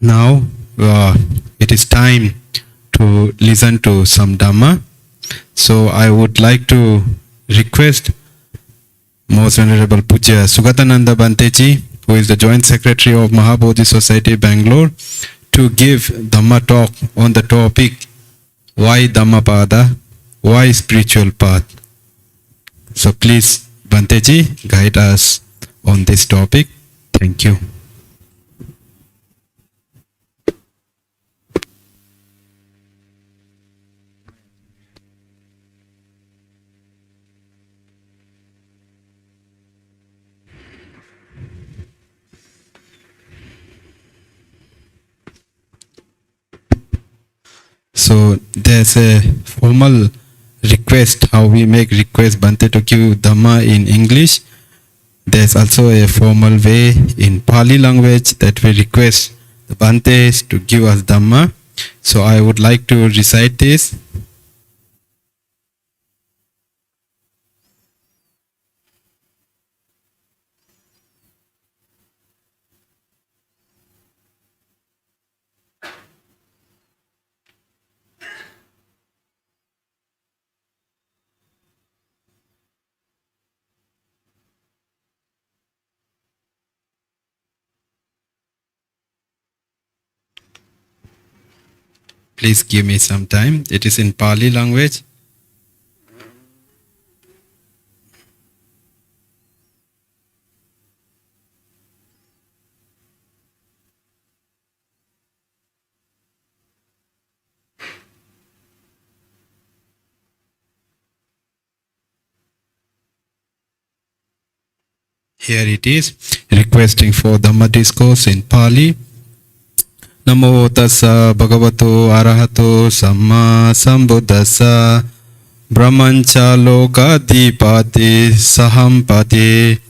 Now it is time to listen to some Dhamma. So I would like to request Most Venerable Puja Sugatananda Bhanteji, who is the Joint Secretary of Maha Bodhi Society, Bangalore, to give Dhamma talk on the topic, why Dhammapada, why spiritual path. So please, Bhanteji, guide us on this topic. Thank you. So there's a formal request, how we make request Bhante to give Dhamma in English. There's also a formal way in Pali language that we request the Bhantes to give us Dhamma. So I would like to recite this. Please give me some time. It is in Pali language. Here it is, requesting for Dhamma Discourse in Pali. Namo tassa bhagavato arahato samma sambuddhassa brahmancha lokadipati sahampati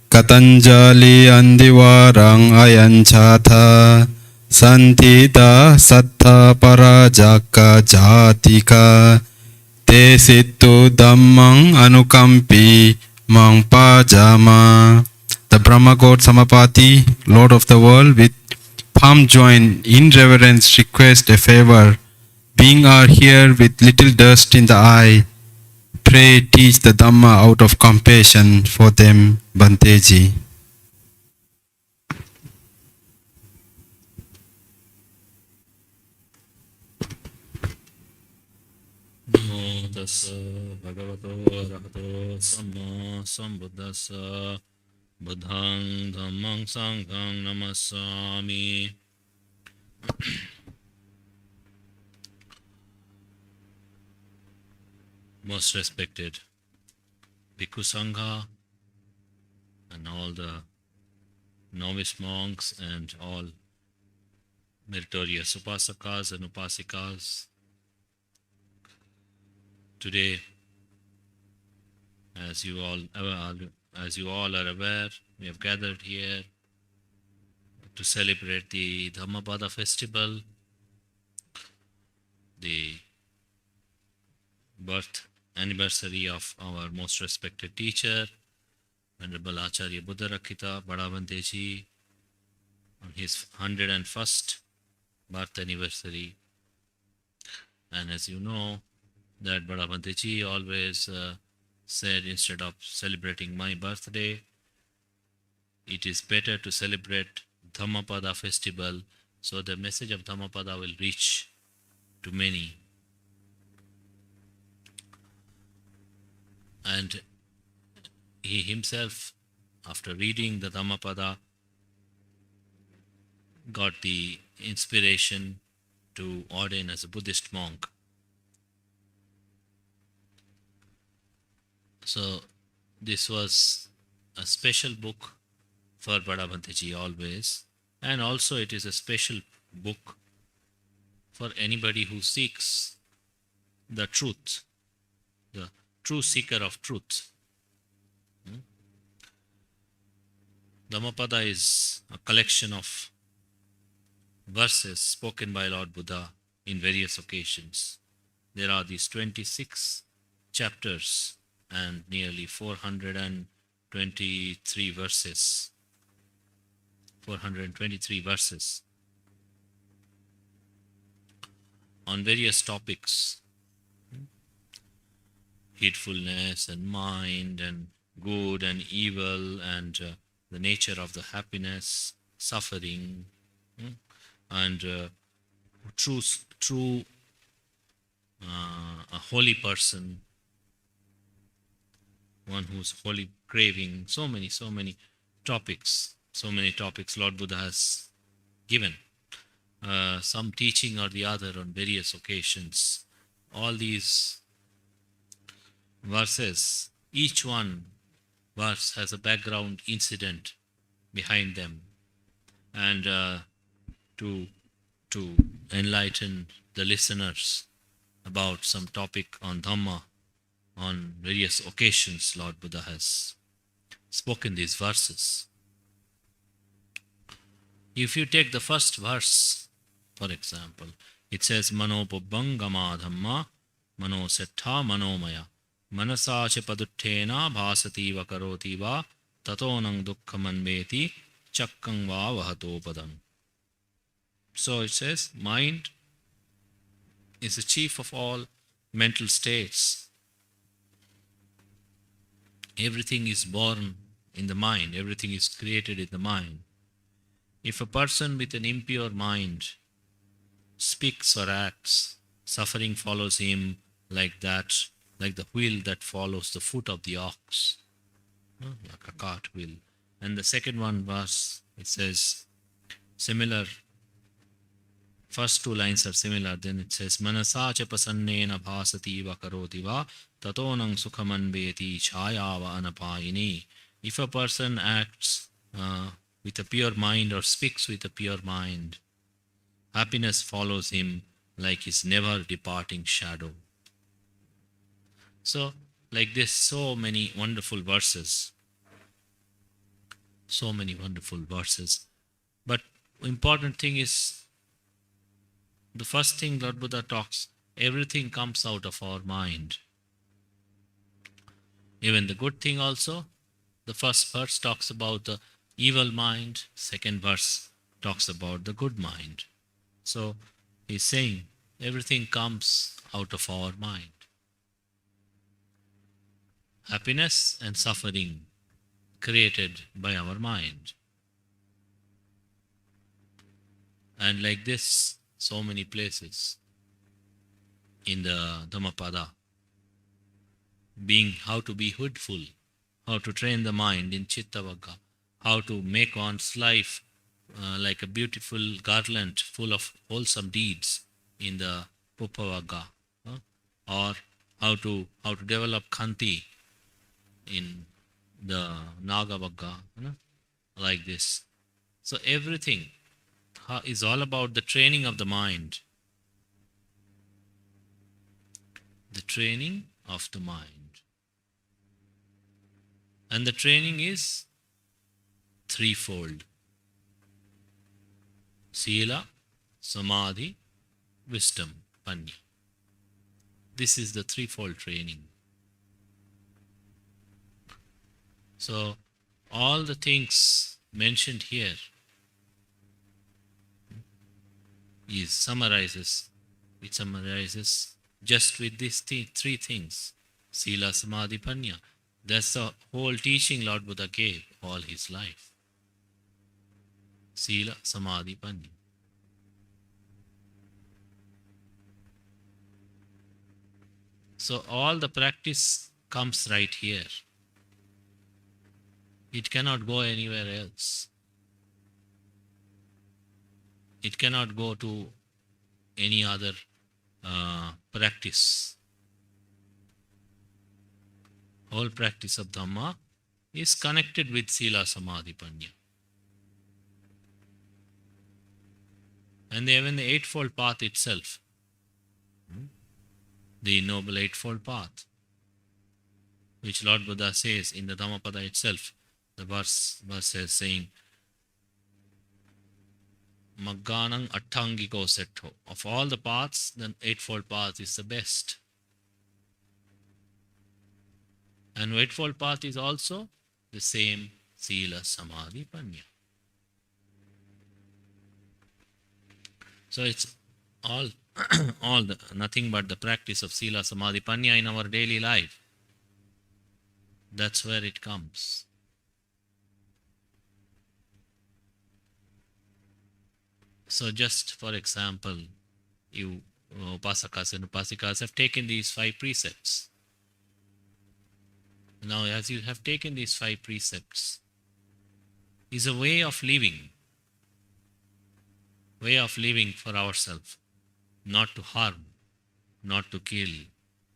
katanjali andivarang ayanchata santita sattha parajaka jatika te sittu dhammang anukampi mang pajama. The Brahma God Samapati, Lord of the world, with palm joined in reverence request a favor. Being are here with little dust in the eye, pray teach the Dhamma out of compassion for them, Bhanteji. Namo tassa bhagavato arahato samma sambuddhassa buddhang dhammang sanghang namassami. Most respected Bhikkhu Sangha and all the novice monks and all meritorious upasakas and upasikas, today, as you all are aware, we have gathered here to celebrate the Dhammapada festival, the birth anniversary of our most respected teacher, Venerable Acharya Buddha Rakkhita Bada Bhante ji, on his 101st birth anniversary. And as you know, that Bada Bhante ji always said, instead of celebrating my birthday, it is better to celebrate Dhammapada festival, so the message of Dhammapada will reach to many. And he himself, after reading the Dhammapada, got the inspiration to ordain as a Buddhist monk. So this was a special book for Bada Bhante ji always, and also it is a special book for anybody who seeks the truth, the true seeker of truth. Dhammapada is a collection of verses spoken by Lord Buddha in various occasions. There are these 26 chapters and nearly 423 verses. 423 verses. on various topics, heedfulness and mind and good and evil and the nature of the happiness, suffering, and true a holy person, one who's holy craving, so many topics Lord Buddha has given some teaching or the other on various occasions. All these verses, each one verse has a background incident behind them, and to enlighten the listeners about some topic on Dhamma on various occasions, Lord Buddha has spoken these verses. If you take the first verse, for example, it says Mano Pubbangama Dhamma Mano Settha Manomaya Manasacha Paduttena Bhasati Vakaroti Va Tatonang Dukkhamanveti Chakkang Va Vahato Padam. So it says mind is the chief of all mental states. Everything is born in the mind, everything is created in the mind. If a person with an impure mind speaks or acts, suffering follows him like that, like the wheel that follows the foot of the ox, like a cart wheel. And the second one verse, it says similar. First two lines are similar. Then it says Manasa cha pasannena bhasati va karoti va tatonang sukhamanveti chayava anapayini. If a person acts with a pure mind or speaks with a pure mind, happiness follows him like his never departing shadow. So, like this, so many wonderful verses. So many wonderful verses. But important thing is, the first thing Lord Buddha talks, everything comes out of our mind. Even the good thing also. The first verse talks about the evil mind. Second verse talks about the good mind. So he's saying everything comes out of our mind. Happiness and suffering created by our mind. And like this, so many places in the Dhammapada, being how to be heedful, how to train the mind in Chittavagga, how to make one's life like a beautiful garland full of wholesome deeds in the Puppavagga, or how to develop Khanti in the Nagavagga, like this. So everything is all about the training of the mind. The training of the mind. And the training is threefold. Sila, Samadhi, Wisdom, Panya. This is the threefold training. So, all the things mentioned here it summarizes just with these three things. Sila, Samadhi, Panya. That's the whole teaching Lord Buddha gave all his life. Sila, Samadhi, Panya. So all the practice comes right here. It cannot go anywhere else. It cannot go to any other practice. Whole practice of Dhamma is connected with Sila, Samadhi, Panya. And even the Eightfold Path itself, the Noble Eightfold Path, which Lord Buddha says in the Dhammapada itself, the verse is saying, Magganang Attangiko Setto. Of all the paths, the Eightfold Path is the best. And Eightfold Path is also the same Sila, Samadhi, Panya. So it's all nothing but the practice of Sila Samadhi Panya in our daily life. That's where it comes. So just for example, you upasakas and upasikas have taken these 5 precepts. Now as you have taken these 5 precepts, is a way of living for ourselves, not to harm, not to kill,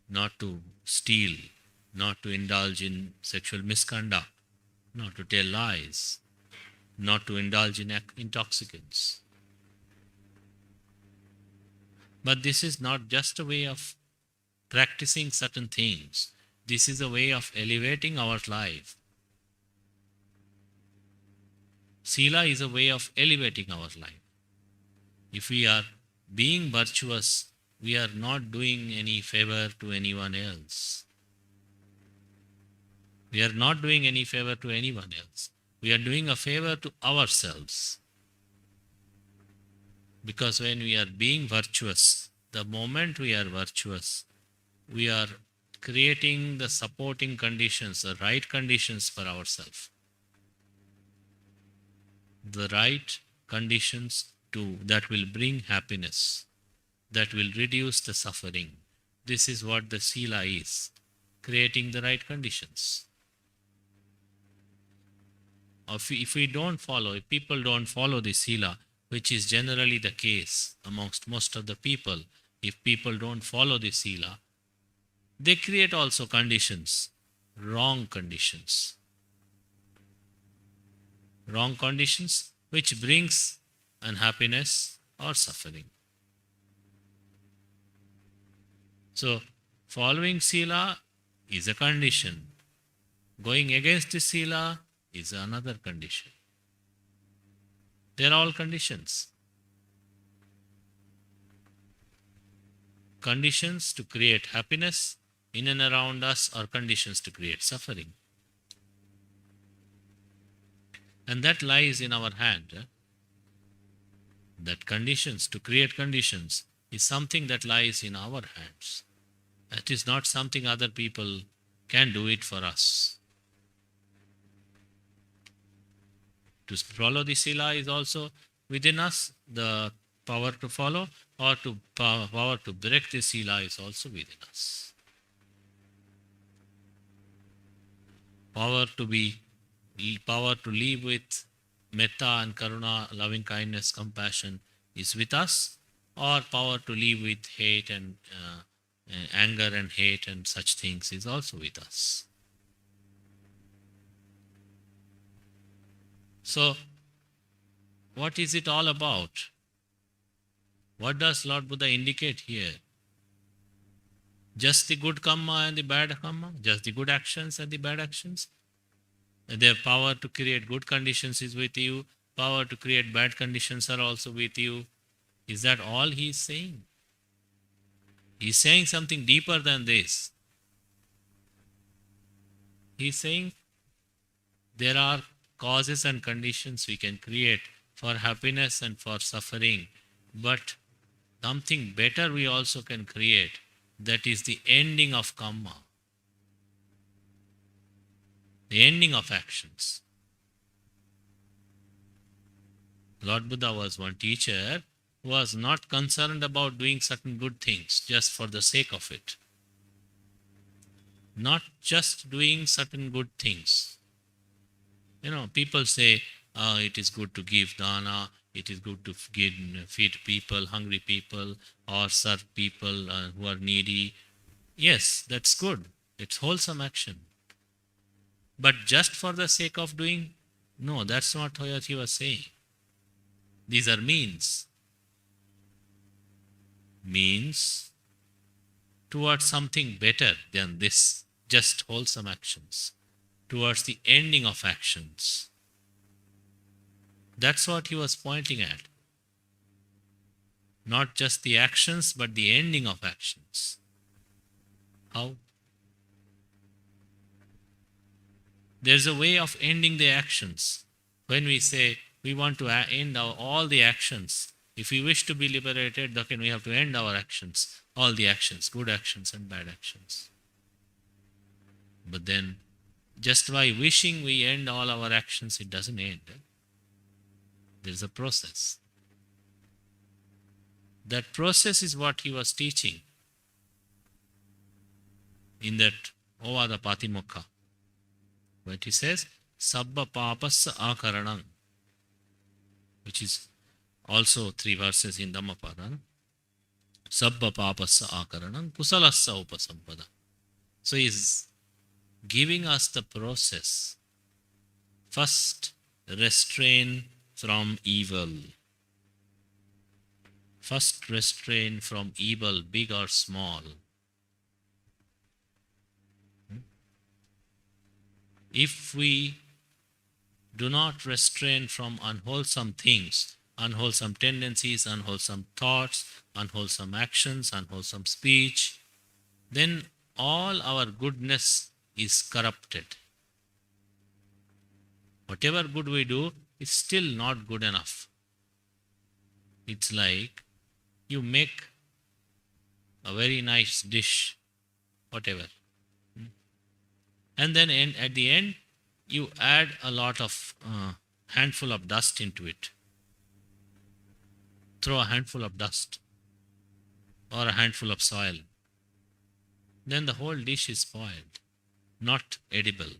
not to steal, not to indulge in sexual misconduct, not to tell lies, not to indulge in intoxicants. But this is not just a way of practicing certain things. This is a way of elevating our life. Sila is a way of elevating our life. If we are being virtuous, we are not doing any favor to anyone else. We are not doing any favor to anyone else. We are doing a favor to ourselves. Because when we are being virtuous, the moment we are virtuous, we are creating the supporting conditions, the right conditions for ourselves. The right conditions that will bring happiness, that will reduce the suffering. This is what the Sila is, creating the right conditions. If people don't follow the Sila, which is generally the case amongst most of the people, if people don't follow the Sila, they create also conditions, wrong conditions. Wrong conditions which brings unhappiness or suffering. So, following Sila is a condition. Going against the Sila is another condition. They are all conditions. Conditions to create happiness in and around us or conditions to create suffering. And that lies in our hand. That conditions, to create conditions, is something that lies in our hands. It is not something other people can do it for us. To follow the Sila is also within us. The power to follow or to power to break the Sila is also within us. Power to live with metta and karuna, loving kindness, compassion is with us, or power to live with hate and anger and hate and such things is also with us. So, what is it all about? What does Lord Buddha indicate here? Just the good kamma and the bad kamma? Just the good actions and the bad actions? Their power to create good conditions is with you. Power to create bad conditions are also with you. Is that all he is saying? He is saying something deeper than this. He is saying there are causes and conditions we can create for happiness and for suffering, but something better we also can create, that is the ending of kamma, the ending of actions. Lord Buddha was one teacher who was not concerned about doing certain good things just for the sake of it. Not just doing certain good things. People say, it is good to give dana, it is good to feed people, hungry people, or serve people who are needy. Yes, that's good. It's wholesome action. But just for the sake of doing, no, that's not what he was saying. These are means. Means towards something better than this, just wholesome actions. Towards the ending of actions. That's what he was pointing at. Not just the actions, but the ending of actions. How? There's a way of ending the actions. When we say we want to end all the actions, If we wish to be liberated, then we have to end our actions, all the actions, good actions and bad actions. But then, just by wishing we end all our actions, it doesn't end. There is a process. That process is what he was teaching in that Ovada Patimokha. But he says, Sabba Papassa Akaranam, which is also 3 verses in Dhammapada. Sabba Papassa Akaranam Kusalassa Upasampada. So he is giving us the process. First, restrain from evil. First, restrain from evil, big or small. If we do not restrain from unwholesome things, unwholesome tendencies, unwholesome thoughts, unwholesome actions, unwholesome speech, then all our goodness is corrupted. Whatever good we do is still not good enough. It's like you make a very nice dish, whatever. And then at the end, you add a lot of handful of dust into it. Throw a handful of dust or a handful of soil. Then the whole dish is spoiled, not edible.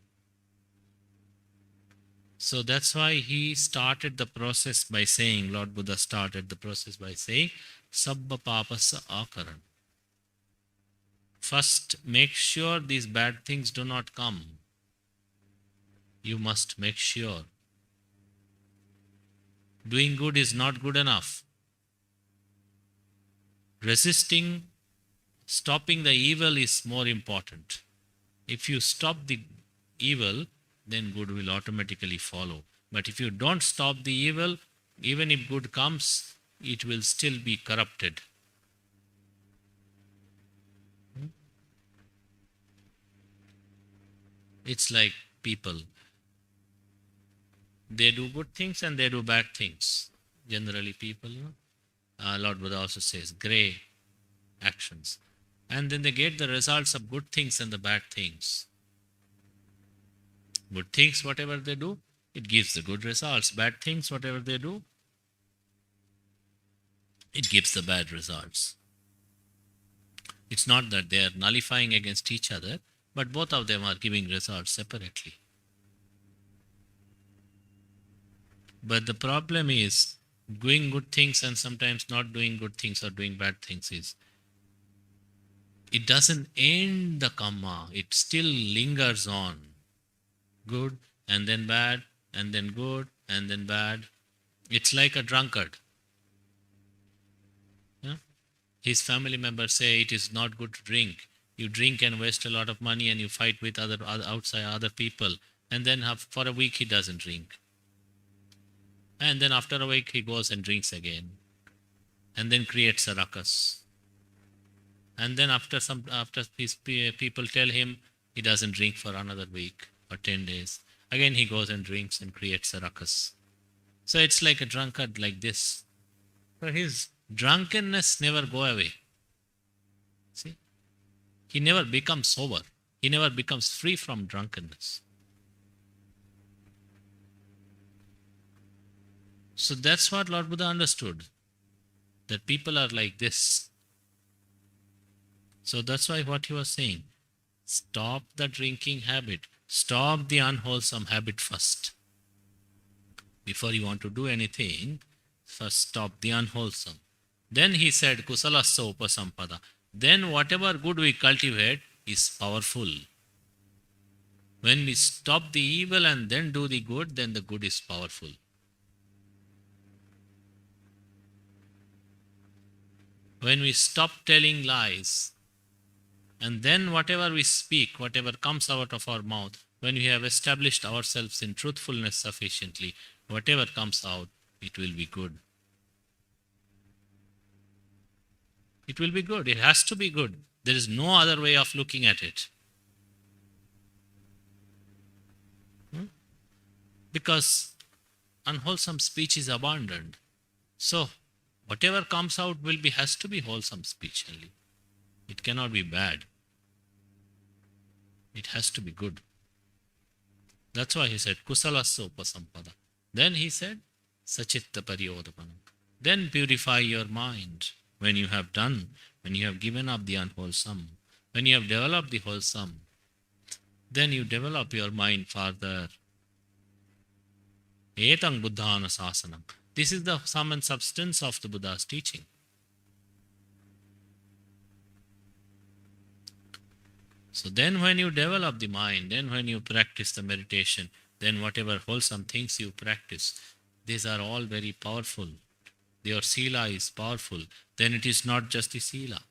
So that's why he started the process by saying, Lord Buddha started the process by saying, Sabba Papasa Akaran. First, make sure these bad things do not come. You must make sure. Doing good is not good enough. Resisting, stopping the evil is more important. If you stop the evil, then good will automatically follow. But if you don't stop the evil, even if good comes, it will still be corrupted. It's like people. They do good things and they do bad things. Generally people, Lord Buddha also says, grey actions. And then they get the results of good things and the bad things. Good things, whatever they do, it gives the good results. Bad things, whatever they do, it gives the bad results. It's not that they are nullifying against each other, but both of them are giving results separately. But the problem is doing good things and sometimes not doing good things or doing bad things is it doesn't end the kamma. It still lingers on. Good and then bad and then good and then bad. It's like a drunkard. Yeah? His family members say it is not good to drink. You drink and waste a lot of money and you fight with other people. And then for a week he doesn't drink. And then after a week he goes and drinks again. And then creates a ruckus. And then after his people tell him he doesn't drink for another week or 10 days. Again he goes and drinks and creates a ruckus. So it's like a drunkard like this. So his drunkenness never go away. See? He never becomes sober. He never becomes free from drunkenness. So that's what Lord Buddha understood. That people are like this. So that's why what he was saying. Stop the drinking habit. Stop the unwholesome habit first. Before you want to do anything, first stop the unwholesome. Then he said, Kusalassa Upasampada. Then whatever good we cultivate is powerful. When we stop the evil and then do the good, then the good is powerful. When we stop telling lies, and then whatever we speak, whatever comes out of our mouth, when we have established ourselves in truthfulness sufficiently, whatever comes out, it will be good. It will be good. It has to be good. There is no other way of looking at it. Because unwholesome speech is abandoned. So, Whatever comes out has to be wholesome speech only. It cannot be bad. It has to be good. That's why he said, Kusalasya upasampada. Then he said, Sachitta pariyodapana. Then purify your mind. When you have done, when you have given up the unwholesome, when you have developed the wholesome, then you develop your mind further. Etang buddhana sasanam. This is the sum and substance of the Buddha's teaching. So then when you develop the mind, then when you practice the meditation, then whatever wholesome things you practice, these are all very powerful. Your sila is powerful. Then it is not just the sila.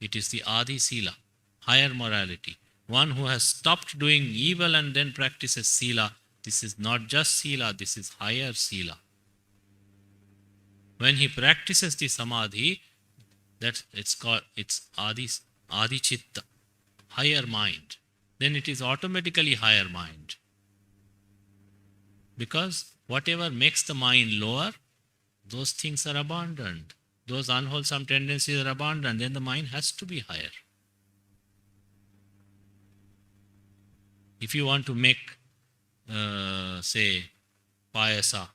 It is the adi sila, higher morality. One who has stopped doing evil and then practices sila, this is not just sila, this is higher sila. When he practices the samadhi, it's adi chitta, higher mind. Then it is automatically higher mind. Because whatever makes the mind lower, those things are abandoned. Those unwholesome tendencies are abandoned. Then the mind has to be higher. If you want to make, say, payasa,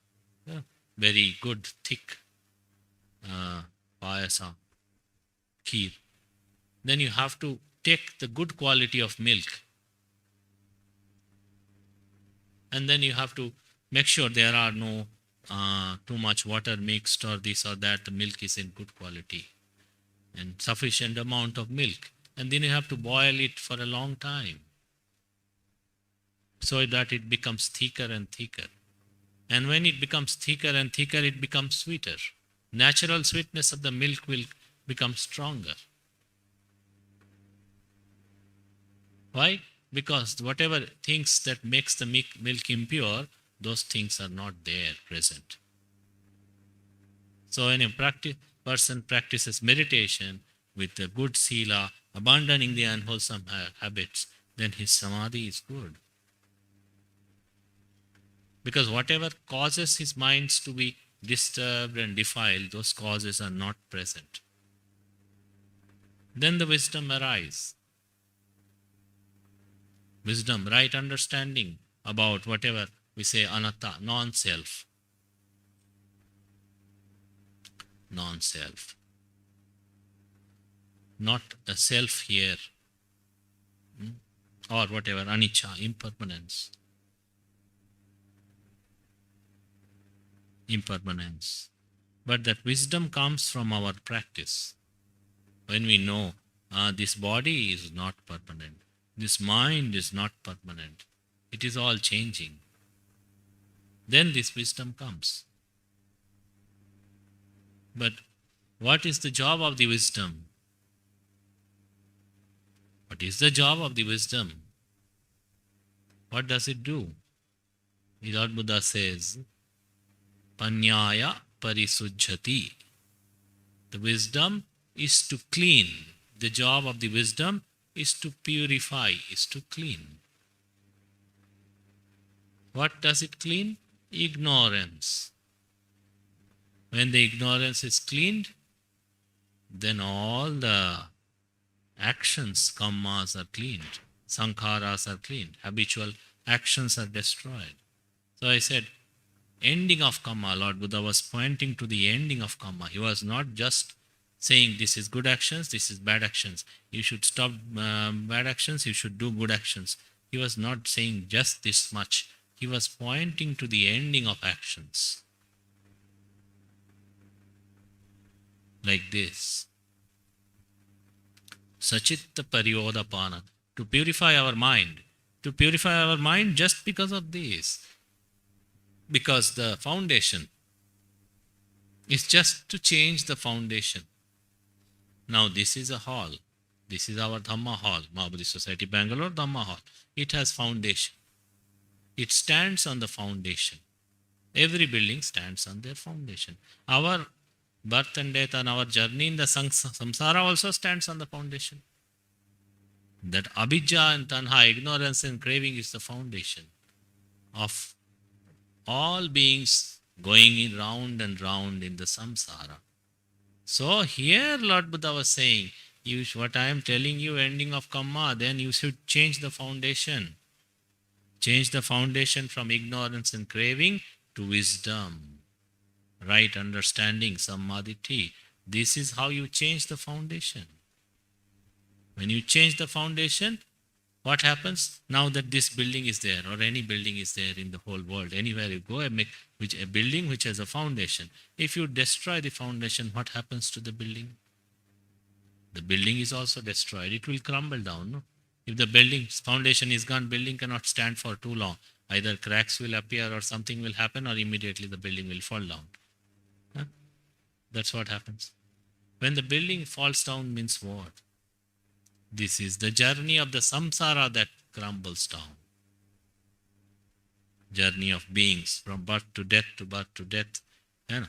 very good, thick payasa, kheer, then you have to take the good quality of milk. And then you have to make sure there are no too much water mixed or this or that. The milk is in good quality and sufficient amount of milk. And then you have to boil it for a long time so that it becomes thicker and thicker. And when it becomes thicker and thicker, it becomes sweeter. Natural sweetness of the milk will become stronger. Why? Because whatever things that makes the milk impure, those things are not there present. So when a person practices meditation with the good sila, abandoning the unwholesome habits, then his samadhi is good. Because whatever causes his minds to be disturbed and defiled, those causes are not present. Then the wisdom arises. Wisdom, right understanding about whatever we say anatta, non-self. Non-self. Not a self here. Or whatever, anicca, impermanence. Impermanence. But that wisdom comes from our practice. When we know this body is not permanent, this mind is not permanent, it is all changing, then this wisdom comes. But what is the job of the wisdom? What is the job of the wisdom? What does it do? The Lord Buddha says, Panyaya parisujjati. The wisdom is to clean. The job of the wisdom is to purify, is to clean. What does it clean? Ignorance. When the ignorance is cleaned, then all the actions, kammas are cleaned, sankharas are cleaned, habitual actions are destroyed. So I said, ending of kamma, Lord Buddha was pointing to the ending of kamma. He was not just saying this is good actions, this is bad actions. You should stop bad actions, you should do good actions. He was not saying just this much. He was pointing to the ending of actions. Like this. Sachitta pariyodapana. To purify our mind. To purify our mind just because of this. Because the foundation is just to change the foundation. Now this is a hall. This is our Dhamma hall. Maha Bodhi Society, Bengaluru, Dhamma hall. It has foundation. It stands on the foundation. Every building stands on their foundation. Our birth and death and our journey in the samsara also stands on the foundation. That abhijja and tanha, ignorance and craving, is the foundation of all beings going in round and round in the samsara. So here Lord Buddha was saying, what I am telling you, ending of kamma, then you should change the foundation. Change the foundation from ignorance and craving to wisdom, right understanding, samadhi. This is how you change the foundation. When you change the foundation, what happens? Now that this building is there, or any building is there in the whole world, anywhere you go, a building which has a foundation. If you destroy the foundation, what happens to the building? The building is also destroyed. It will crumble down. No? If the building's foundation is gone, building cannot stand for too long. Either cracks will appear or something will happen, or immediately the building will fall down. Huh? That's what happens. When the building falls down means what? This is the journey of the samsara that crumbles down. Journey of beings from birth to death to birth to death. Yeah?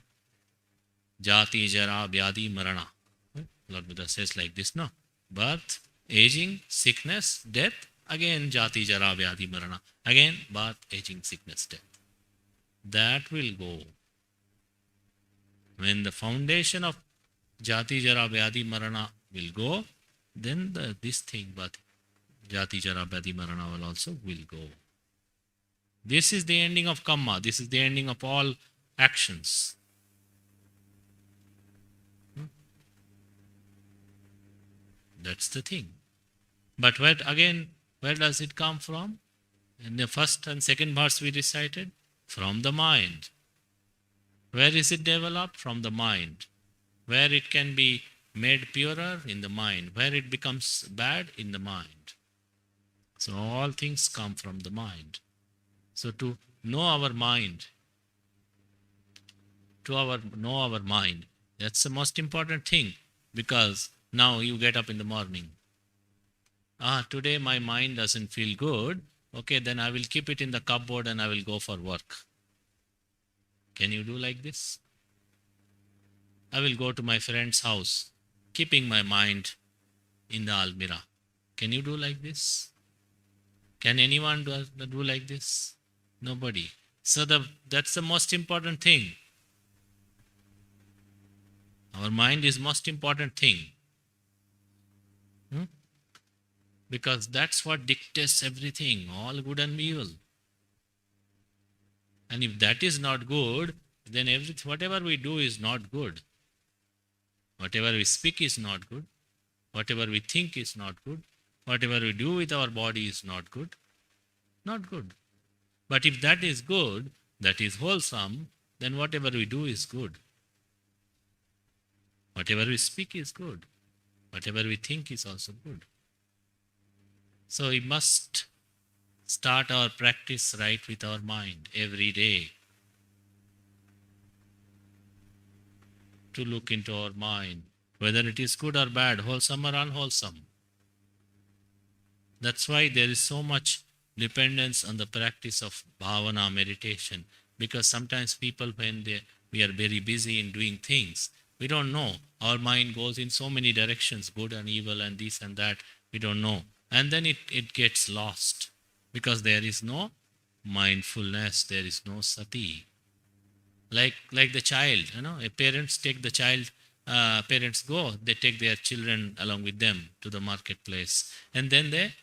Jati, jara, vyadi, marana. Lord Buddha says like this, no? Birth, aging, sickness, death. Again, jati, jara, vyadi, marana. Again, birth, aging, sickness, death. That will go. When the foundation of jati, jara, vyadi, marana will go, then this thing, but jati, jara, vyadi, marana will go. This is the ending of kamma. This is the ending of all actions. That's the thing. But where does it come from? In the first and second verse we recited, from the mind. Where is it developed? From the mind. Where it can be made purer? In the mind. Where it becomes bad? In the mind. So all things come from the mind. So to know our mind, know our mind, that's the most important thing. Because now you get up in the morning. Today my mind doesn't feel good. Okay, then I will keep it in the cupboard and I will go for work. Can you do like this? I will go to my friend's house, keeping my mind in the almirah. Can you do like this? Can anyone do like this? Nobody. So that's the most important thing. Our mind is most important thing. Because that's what dictates everything, all good and evil. And if that is not good, then whatever we do is not good. Whatever we speak is not good. Whatever we think is not good. Whatever we do with our body is not good. Not good. But if that is good, that is wholesome, then whatever we do is good. Whatever we speak is good. Whatever we think is also good. So we must start our practice right with our mind every day. To look into our mind, whether it is good or bad, wholesome or unwholesome. That's why there is so much dependence on the practice of bhavana meditation. Because sometimes people, when we are very busy in doing things, we don't know. Our mind goes in so many directions, good and evil and this and that. We don't know. And then it gets lost. Because there is no mindfulness, there is no sati. Like the child, parents take the child, parents go, they take their children along with them to the marketplace. And then they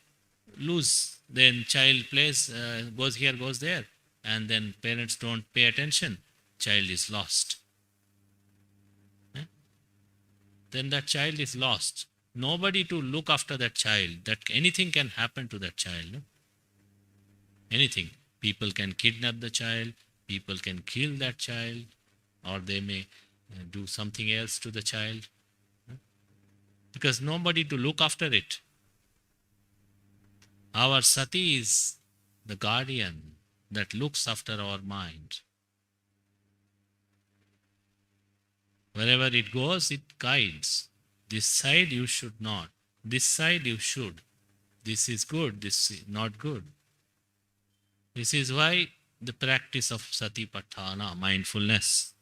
lose. Then child plays, goes here, goes there. And then parents don't pay attention. Child is lost. Then that child is lost. Nobody to look after that child. That anything can happen to that child. No? Anything. People can kidnap the child. People can kill that child. Or they may do something else to the child. Because nobody to look after it. Our sati is the guardian that looks after our mind. Wherever it goes, it guides. This side you should not. This side you should. This is good, this is not good. This is why the practice of satipatthana, mindfulness.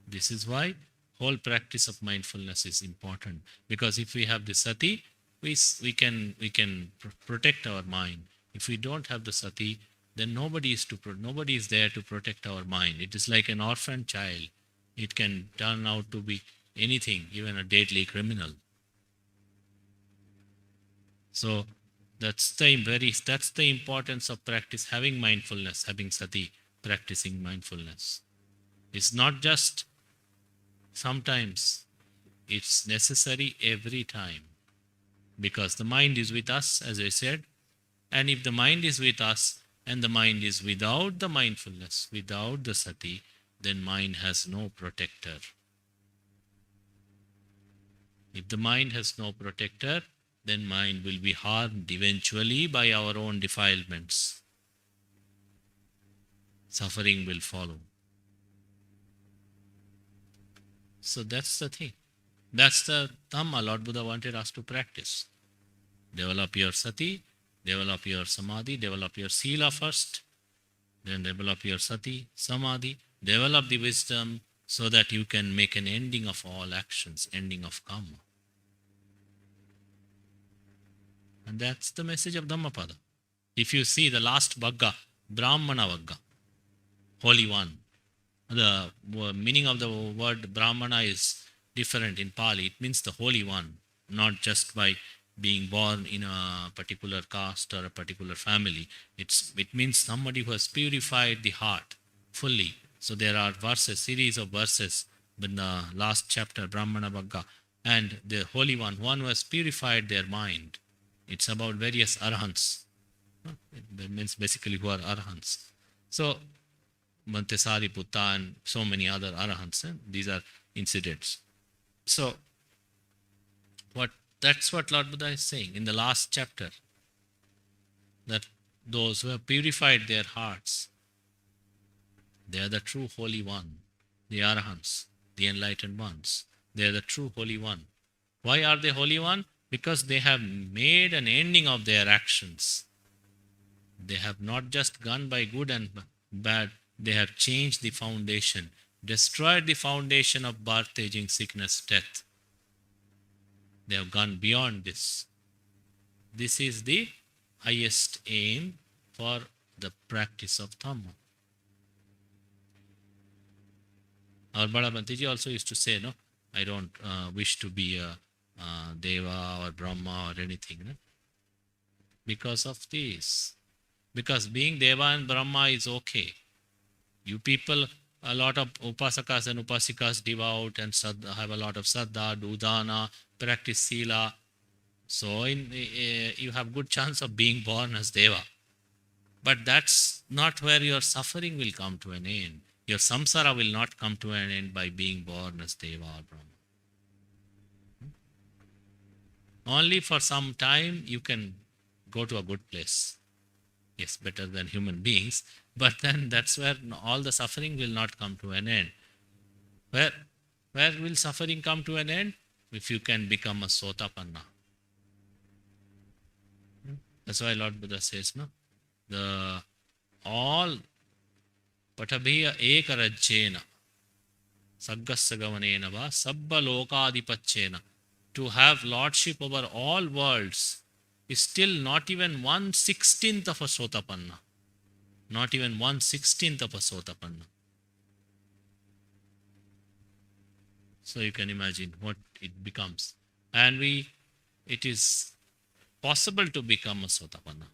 This is why whole practice of mindfulness is important. Because if we have the sati, we can protect our mind. If we don't have the sati, then nobody is there to protect our mind. It is like an orphan child. It can turn out to be anything, even a deadly criminal. So that's the importance of practice, having mindfulness, having sati, practicing mindfulness. It's not just sometimes, it's necessary every time. Because the mind is with us, as I said, and if the mind is with us and the mind is without the mindfulness, without the sati, then mind has no protector. If the mind has no protector, then mind will be harmed eventually by our own defilements. Suffering will follow. So that's the thing. That's the Dhamma Lord Buddha wanted us to practice. Develop your sati, develop your samadhi, develop your sila first, then develop your sati, samadhi, develop the wisdom so that you can make an ending of all actions, ending of kamma. And that's the message of Dhammapada. If you see the last Vagga, Brahmana Vagga, Holy One. The meaning of the word Brahmana is different in Pali. It means the Holy One, not just by being born in a particular caste or a particular family. It means somebody who has purified the heart fully. So there are verses, series of verses in the last chapter, Brahmana Vagga, and the Holy One who has purified their mind. It's about various arhants. That means basically who are arhants. So Bhante Sariputta and so many other arahants. These are incidents. So that's what Lord Buddha is saying in the last chapter, that those who have purified their hearts, they are the true Holy One, the arahants, the enlightened ones. They are the true Holy One. Why are they Holy One? Because they have made an ending of their actions. They have not just gone by good and bad, they have changed the foundation, destroyed the foundation of birth, aging, sickness, death. They have gone beyond this. This is the highest aim for the practice of Dhamma. Our Bada Bhante also used to say, no, I don't wish to be a Deva or Brahma or anything. No? Because of this. Because being Deva and Brahma is okay. You people, a lot of upasakas and upasikas devout and have a lot of saddha, do dana, practice sila. So you have good chance of being born as Deva. But that's not where your suffering will come to an end. Your samsara will not come to an end by being born as Deva or Brahma. Only for some time you can go to a good place. Yes, better than human beings. But then that's where all the suffering will not come to an end. Where will suffering come to an end? If you can become a sotapanna. That's why Lord Buddha says, no? The all patabhiya ekarajjena saggasagavanena va sabba lokadipachena. To have lordship over all worlds is still not even 1/16 of a sotapanna. Not even 1/16 of a sotapanna. So you can imagine what it becomes. And it is possible to become a sotapanna.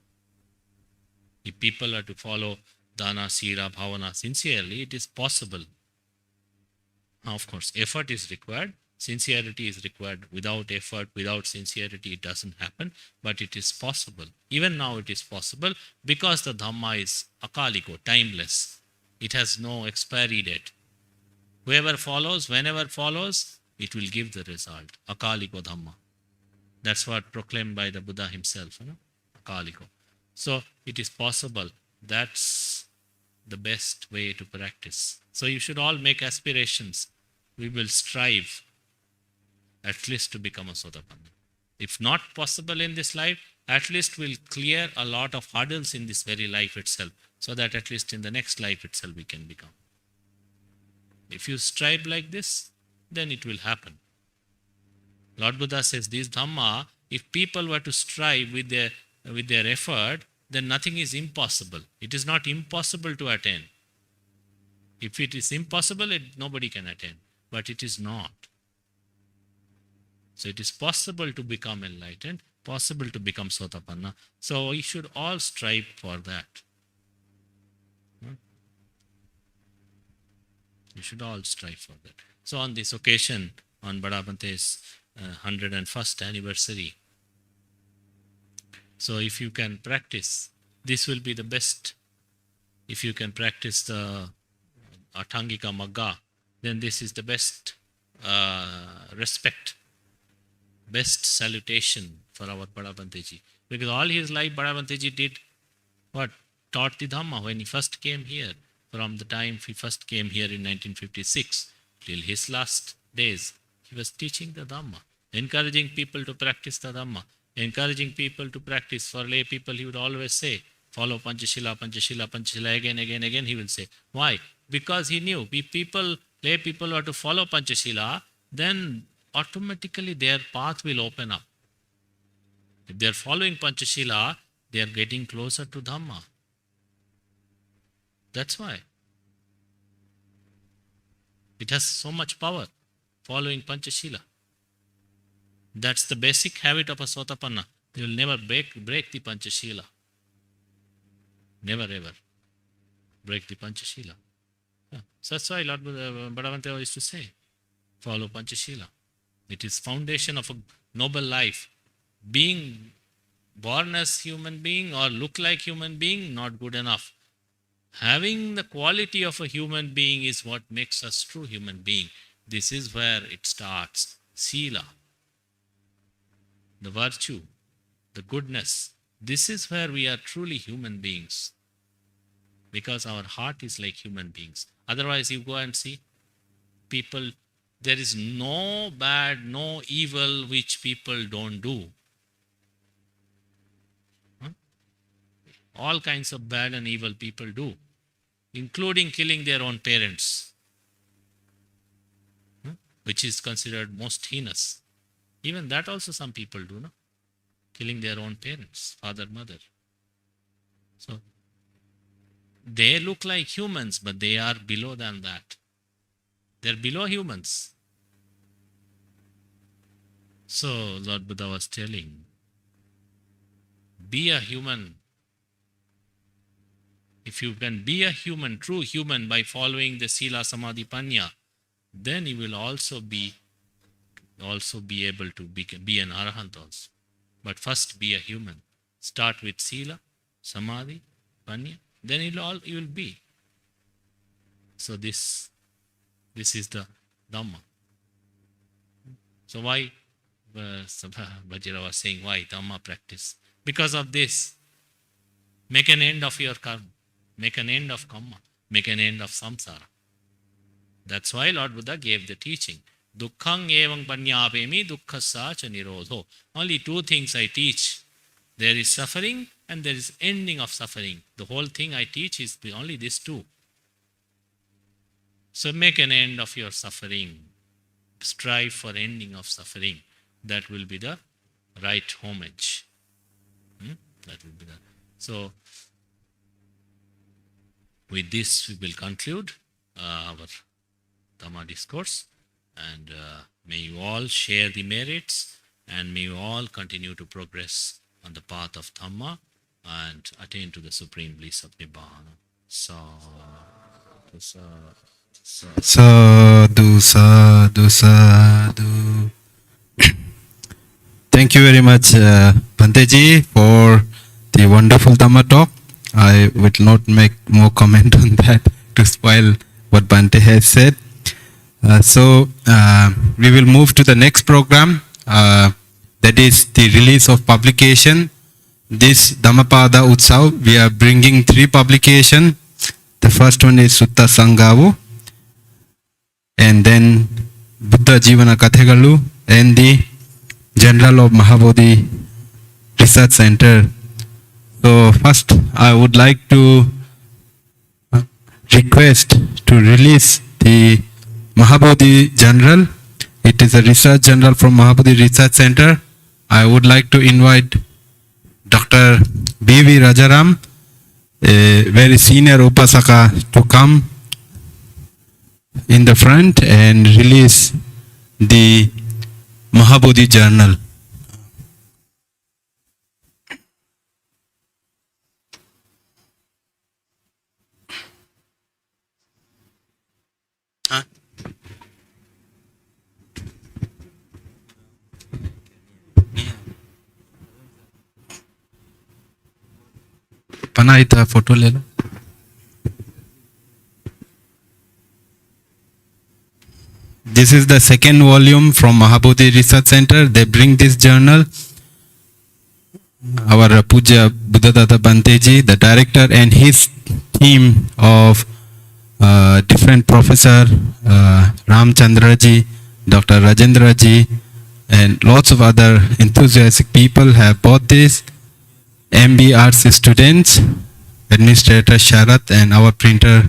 If people are to follow dana, sila, bhavana sincerely, it is possible. Now, of course, effort is required. Sincerity is required. Without effort, without sincerity, it doesn't happen. But it is possible. Even now it is possible because the Dhamma is akaliko, timeless. It has no expiry date. Whoever follows, whenever follows, it will give the result. Akaliko Dhamma. That's what proclaimed by the Buddha himself. Akaliko. So it is possible. That's the best way to practice. So you should all make aspirations. We will strive at least to become a Sotapanna. If not possible in this life, at least we'll clear a lot of hurdles in this very life itself, so that at least in the next life itself we can become. If you strive like this, then it will happen. Lord Buddha says this Dhamma, if people were to strive with their effort, then nothing is impossible. It is not impossible to attain. If it is impossible, nobody can attain. But it is not. So it is possible to become enlightened, possible to become Sotapanna. So we should all strive for that. You should all strive for that. So on this occasion, on Bada Bhante's 101st anniversary, so if you can practice, this will be the best. If you can practice the Atangika Magga, then this is the best respect, best salutation for our Bada Bhanteji. Because all his life Bada Bhanteji did what? Taught the Dhamma when he first came here. From the time he first came here in 1956 till his last days, he was teaching the Dhamma, encouraging people to practice the Dhamma, encouraging people to practice. For lay people, he would always say, follow Panchashila, Panchashila, Panchashila, again, he will say. Why? Because he knew lay people are to follow Panchashila, then automatically their path will open up. If they are following Panchashila, they are getting closer to Dhamma. That's why. It has so much power, following Panchashila. That's the basic habit of a Sotapanna. They will never break the Panchashila. Never ever break the Panchashila. Yeah. So that's why Lord Bada Bhante used to say, follow Panchashila. It is foundation of a noble life. Being born as human being or look like human being, not good enough. Having the quality of a human being is what makes us true human being. This is where it starts. Sila, the virtue, the goodness. This is where we are truly human beings. Because our heart is like human beings. Otherwise, you go and see people, there is no bad, no evil which people don't do. All kinds of bad and evil people do, including killing their own parents, which is considered most heinous. Even that also some people do, no? Killing their own parents, father, mother. So, they look like humans, but they are below than that. They are below humans. So, Lord Buddha was telling, be a human. If you can be a human, true human, by following the Sila, Samadhi, Panya, then you will also be able to be an Arahant also. But first be a human. Start with Sila, Samadhi, Panya, then you will be. So this is the Dhamma. So why Bajira was saying, why Dhamma practice? Because of this. Make an end of your karma. Make an end of kamma. Make an end of samsara. That's why Lord Buddha gave the teaching. Dukkhang evang panyapemi dukkhasa cha nirodho. Only two things I teach. There is suffering and there is ending of suffering. The whole thing I teach is only these two. So make an end of your suffering. Strive for ending of suffering. That will be the right homage. That will be the. So with this we will conclude our Dhamma Discourse, and may you all share the merits, and may you all continue to progress on the path of Dhamma and attain to the supreme bliss of Nibbana. Sadhu, Sadhu, sadhu, sadhu. Thank you very much, Bhanteji, for the wonderful Dhamma talk. I will not make more comment on that to spoil what Bhante has said. So we will move to the next program, that is the release of publication. This Dhammapada Utsav, we are bringing 3 publications. The first one is Sutta Sanghavu, and then Buddha Jivana Kathegalu, and the General of Maha Bodhi Research Center. So first I would like to request to release the Maha Bodhi General. It is a research journal from Maha Bodhi Research Center. I would like to invite Dr. B.V. Rajaram, a very senior Upasaka, to come in the front and release the Maha Bodhi journal. पनाइता photo ले लो. This is the second volume from Maha Bodhi Research Center. They bring this journal. Our Puja Bada Bhante ji, the director, and his team of different professor, Ramchandra ji, Dr. Rajendra ji, and lots of other enthusiastic people have bought this. MBRC students, Administrator Sharat, and our printer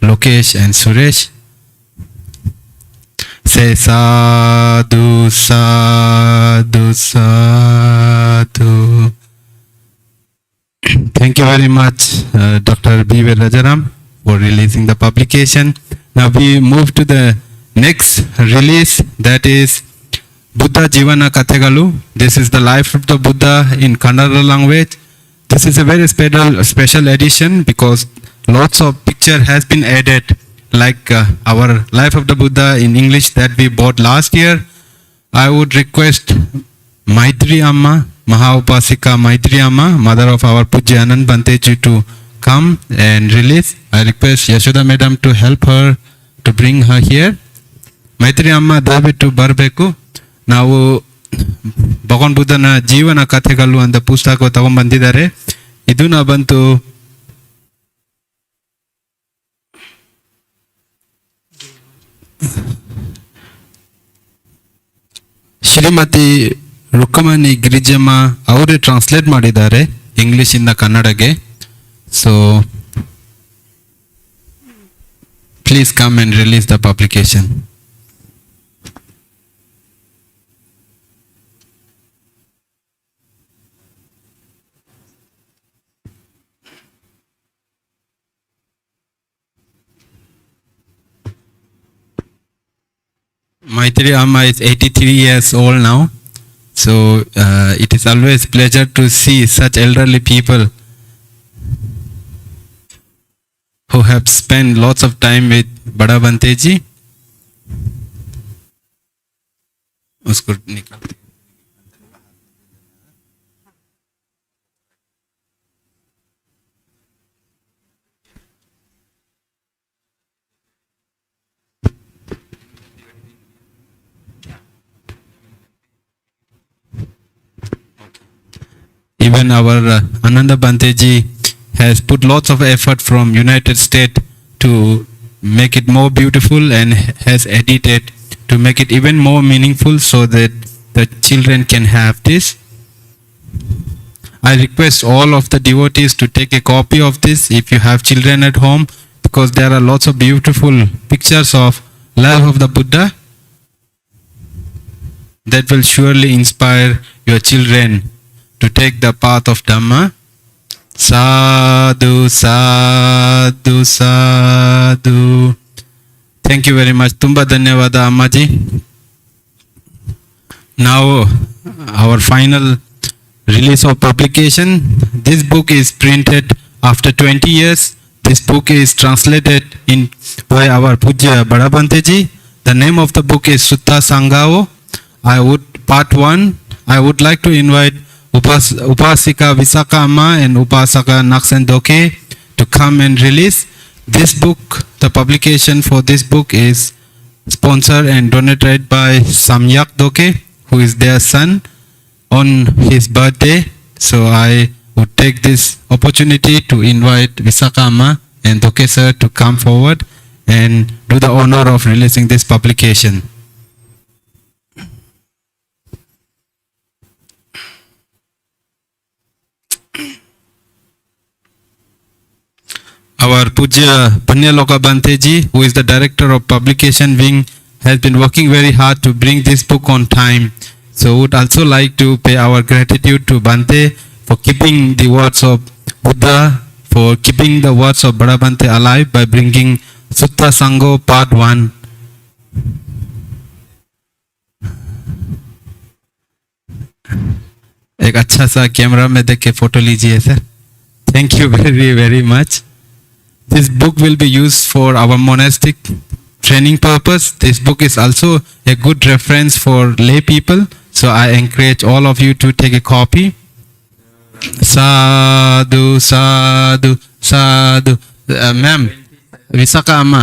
Lokesh and Suresh. Say sadhu, sadhu, sadhu. Thank you very much, Dr. B.V. Rajaram, for releasing the publication. Now we move to the next release, that is Buddha Jivana Kathegalu. This is the life of the Buddha in Kannada language. This is a very special edition because lots of picture has been added, like our life of the Buddha in English that we bought last year. I would request Maitri Amma, Maha Upasika Maitri Amma, mother of our Puja Anand Bhante ji, to come and release. I request Yashoda Madam to help her to bring her here. Maitri Amma davitu barbeku. ನಾವು ಭಗವಾನ್ ಬುದ್ಧನ ಜೀವನ ಕಥೆಗಳು ಅಂತ ಪುಸ್ತಕ ತಗೊಂಡ್ಬಂದಿದ್ದಾರೆ. ಇದು ನಾ ಬಂತು ಶ್ರೀಮತಿ ರುಕ್ಕಮಣಿ ಗಿರಿಜಮ್ಮ ಅವರೇ ಟ್ರಾನ್ಸ್ಲೇಟ್ ಮಾಡಿದ್ದಾರೆ ಇಂಗ್ಲಿಷ್ ಇಂದ ಕನ್ನಡಗೆ. So please come and release the publication. Maitri Amma is 83 years old now, so it is always pleasure to see such elderly people who have spent lots of time with Bada Bhante ji. Usko nikal. Even our Ananda Bhante ji has put lots of effort from United States to make it more beautiful and has edited to make it even more meaningful so that the children can have this. I request all of the devotees to take a copy of this if you have children at home, because there are lots of beautiful pictures of life of the Buddha that will surely inspire your children to take the path of Dhamma. Sadhu, sadhu, sadhu. Thank you very much. Tumba dhanyavada Ammaji. Now our final release of publication. This book is printed after 20 years. This book is translated in by our Puja Bada Bhante ji. The name of the book is Sutta Sangao. Part 1. I would like to invite Upasika Visaka Amma and Upasaka Naksan Doke to come and release this book. The publication for this book is sponsored and donated by Samyak Doke, who is their son, on his birthday. So I would take this opportunity to invite Visaka Amma and Doke sir to come forward and do the honor of releasing this publication. Our Puja Panyaloka Bhante ji, who is the director of publication wing, has been working very hard to bring this book on time. So would also like to pay our gratitude to Bhante for keeping the words of Buddha, for keeping the words of Bada Bhante alive by bringing Sutta Sango Part 1. एक अच्छा सा camera में देख के photo लीजिए sir. Thank you very very much. This book will be used for our monastic training purpose. This book is also a good reference for lay people. So I encourage all of you to take a copy. Sadhu, sadhu, sadhu. Ma'am, Vishakha अम्मा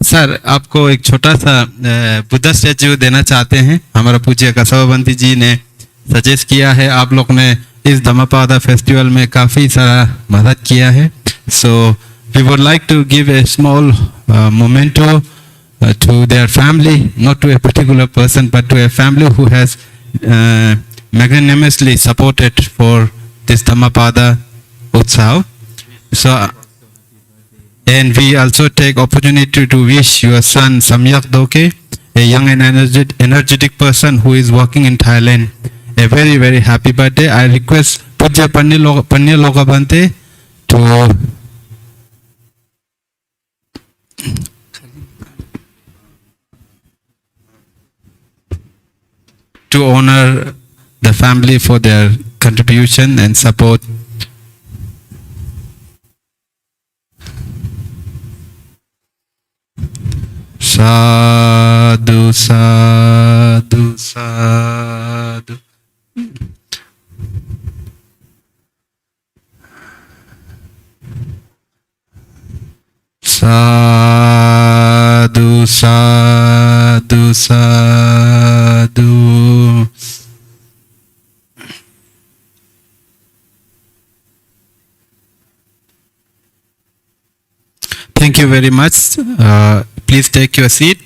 sir आपको एक छोटा सा Buddha statue देना चाहते हैं. हमारा पूज्य कसवाबंती जी ने सजेस्ट किया है. आप लोग ने इस धम्मपादा फेस्टिवल में काफ़ी सारा मदद किया है. सो we would like to give a small memento to their family, not to a particular person, but to a family who has magnanimously supported for this Dhammapada Utsav. So, and we also take opportunity to wish your son Samyak Doke, a young and energetic person who is working in Thailand, a very very happy birthday. I request Puja Bada Bhante to honor the family for their contribution and support. Sadhu, sadhu, sadhu. Sadhu, sadhu, sadhu. Thank you very much. Please take your seat.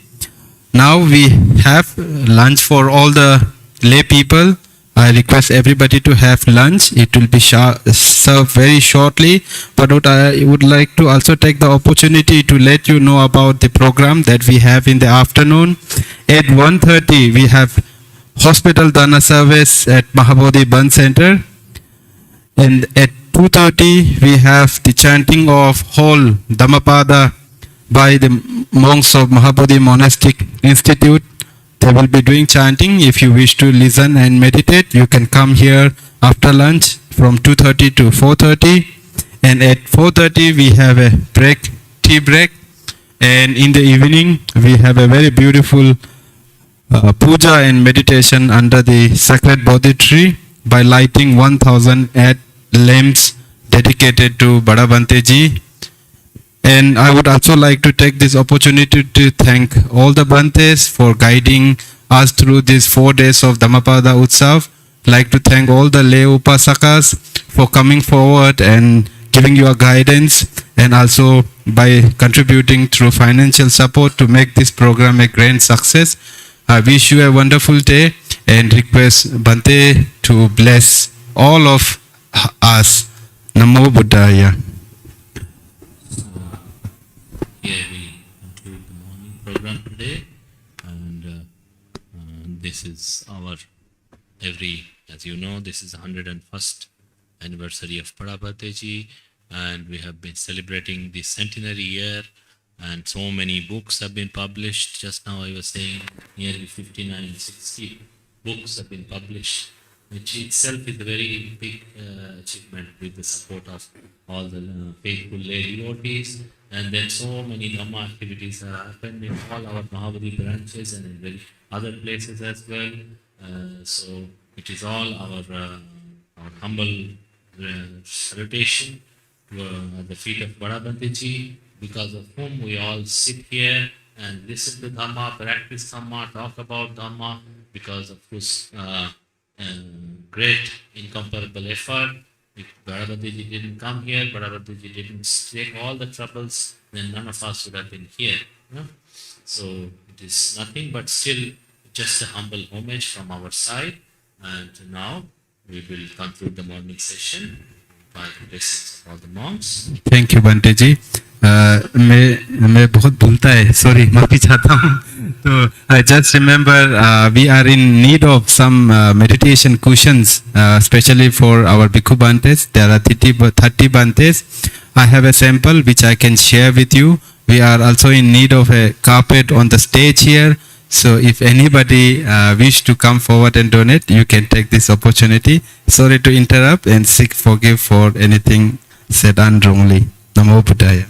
Now we have lunch for all the lay people. I request everybody to have lunch. It will be served very shortly. But what I would like to also take the opportunity to let you know about the program that we have in the afternoon. At 1:30 we have hospital dana service at Maha Bodhi Center. And at 2:30 we have the chanting of whole Dhammapada by the monks of Maha Bodhi Monastic Institute. They will be doing chanting. If you wish to listen and meditate, you can come here after lunch from 2:30 to 4:30. And at 4:30 we have a break, tea break. And in the evening we have a very beautiful puja and meditation under the sacred Bodhi tree by lighting 1000 lamps dedicated to Bada Bhante ji. And I would also like to take this opportunity to thank all the Bhantes for guiding us through these 4 days of Dhammapada Utsav. Like to thank all the lay upasakas for coming forward and giving your guidance, and also by contributing through financial support to make this program a grand success. I wish you a wonderful day and request Bhante to bless all of us. Namo Buddhaya. Here we conclude the morning program today, and this is our as you know, this is the 101st anniversary of Bada Bhante ji, and we have been celebrating the centenary year, and so many books have been published. Just now I was saying nearly 59, 60 books have been published, which itself is a very big achievement with the support of all the faithful lay devotees. And then so many Dhamma activities have happened in all our Maha Bodhi branches and in very other places as well. So it is all our humble salutation at the feet of Bada Bhante ji, because of whom we all sit here and listen to Dhamma, practice Dhamma, talk about Dhamma, because of whose great incomparable effort. If Bada Bhante ji didn't come here, Bada Bhante ji didn't take all the troubles, then none of us would have been here. You know? So it is nothing but still just a humble homage from our side. And now we will conclude the morning session by the blessings of all the monks. Thank you Bhante ji. मैं बहुत भूलता है, sorry, माफी चाहता हूँ. So I just remember we are in need of some meditation cushions, especially for our Bhikkhu Bhantes. There are 30 Bhantes. I have a sample which I can share with you. we are also in need of a carpet on the stage here. So if anybody wish to come forward and donate, you can take this opportunity. Sorry to interrupt and seek forgive for anything said wrongly. Namo Buddhaya.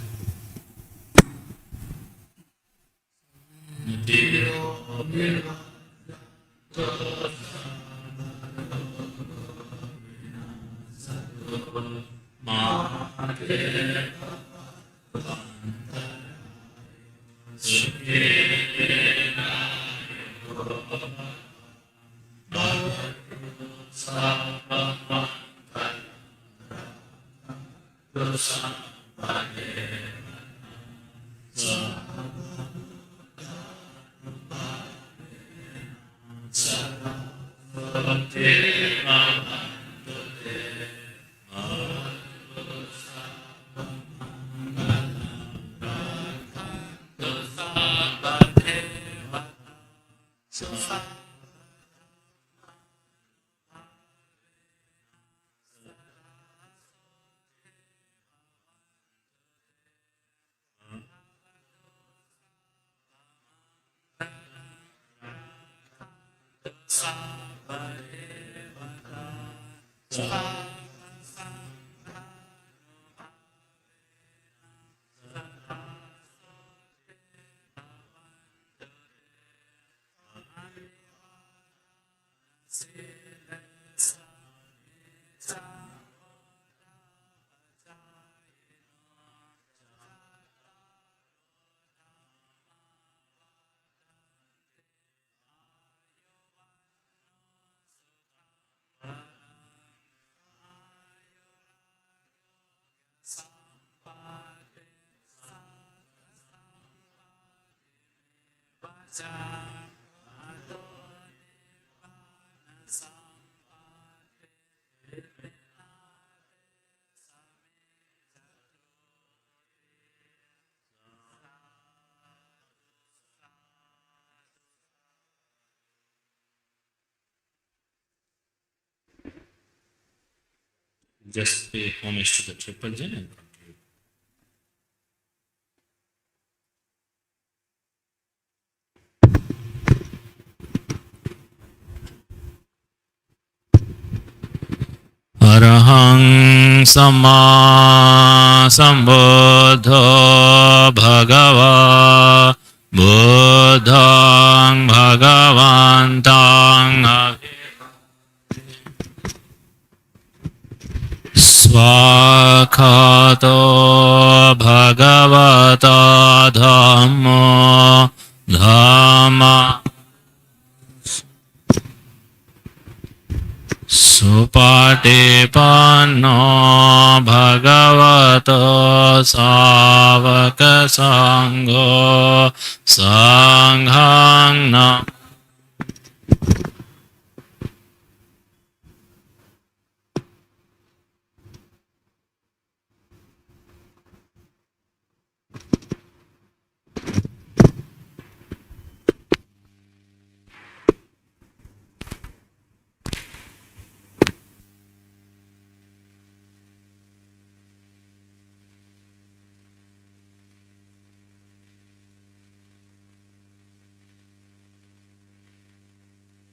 Just pay homage to the triple J and conclude. Arahang Samma Sambuddho Bhagava Buddhang Bhagavantang Swakato Bhagavata Dhammo Dhamma Supatipanno Bhagavato Savaka Sangho Sanghang Nam